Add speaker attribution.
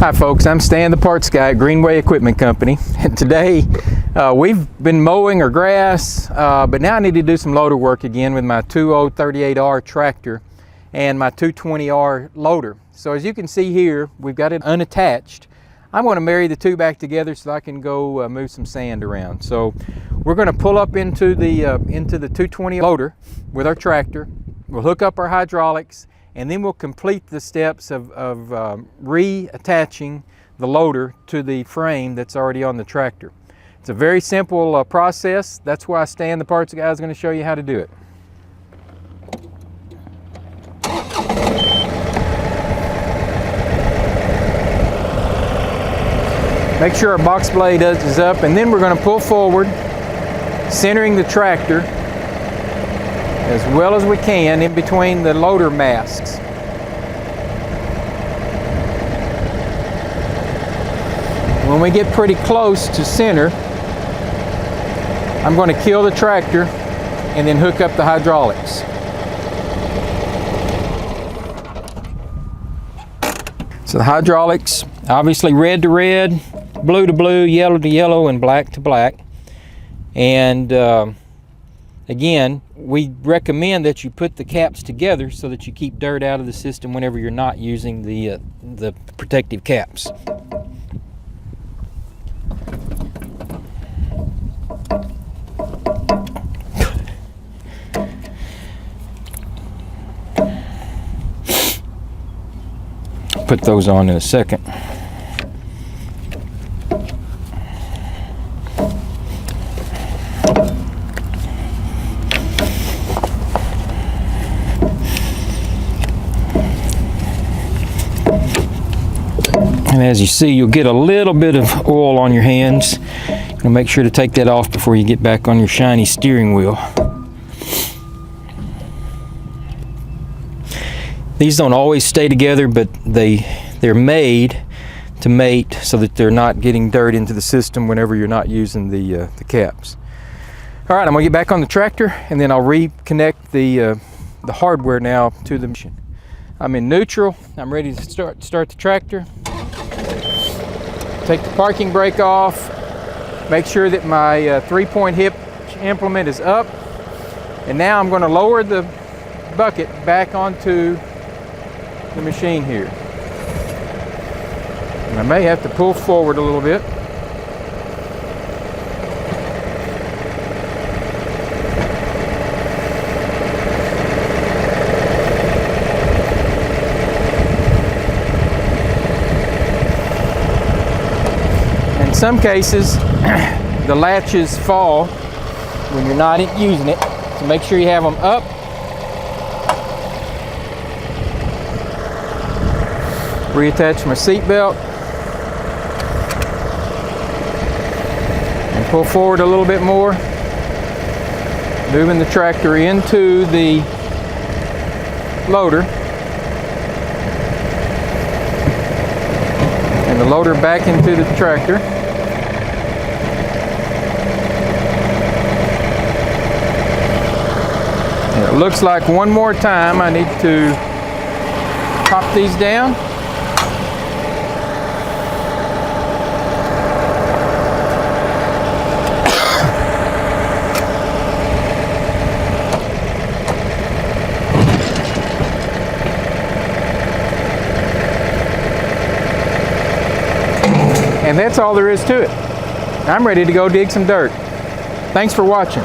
Speaker 1: Hi folks, I'm Stan the parts guy at Greenway Equipment Company, and today we've been mowing our grass, but now I need to do some loader work again with my 2038R tractor and my 220R loader. So as you can see here, we've got it unattached. I'm going to marry the two back together so I can go move some sand around. So we're going to pull up into the 220 loader with our tractor. We'll hook up our hydraulics, and then we'll complete the steps of reattaching the loader to the frame that's already on the tractor. It's a very simple process. That's why Stan the parts guy is going to show you how to do it. Make sure our box blade is up, and then we're going to pull forward, centering the tractor as well as we can in between the loader masks. When we get pretty close to center, I'm going to kill the tractor and then hook up the hydraulics. So the hydraulics, obviously red to red, blue to blue, yellow to yellow, and black to black. And again, we recommend that you put the caps together so that you keep dirt out of the system whenever you're not using the protective caps. Put those on in a second. And as you see, you'll get a little bit of oil on your hands. You'll make sure to take that off before you get back on your shiny steering wheel. These don't always stay together, but they're made to mate so that they're not getting dirt into the system whenever you're not using the caps. All right, I'm gonna get back on the tractor, and then I'll reconnect the hardware now to the machine. I'm in neutral. I'm ready to start the tractor. Take the parking brake off. Make sure that my 3-point hip implement is up. And now I'm going to lower the bucket back onto the machine here. And I may have to pull forward a little bit. In some cases, the latches fall when you're not using it, so make sure you have them up. Reattach my seat belt and pull forward a little bit more, moving the tractor into the loader and the loader back into the tractor. It looks like one more time I need to pop these down. And that's all there is to it. I'm ready to go dig some dirt. Thanks for watching.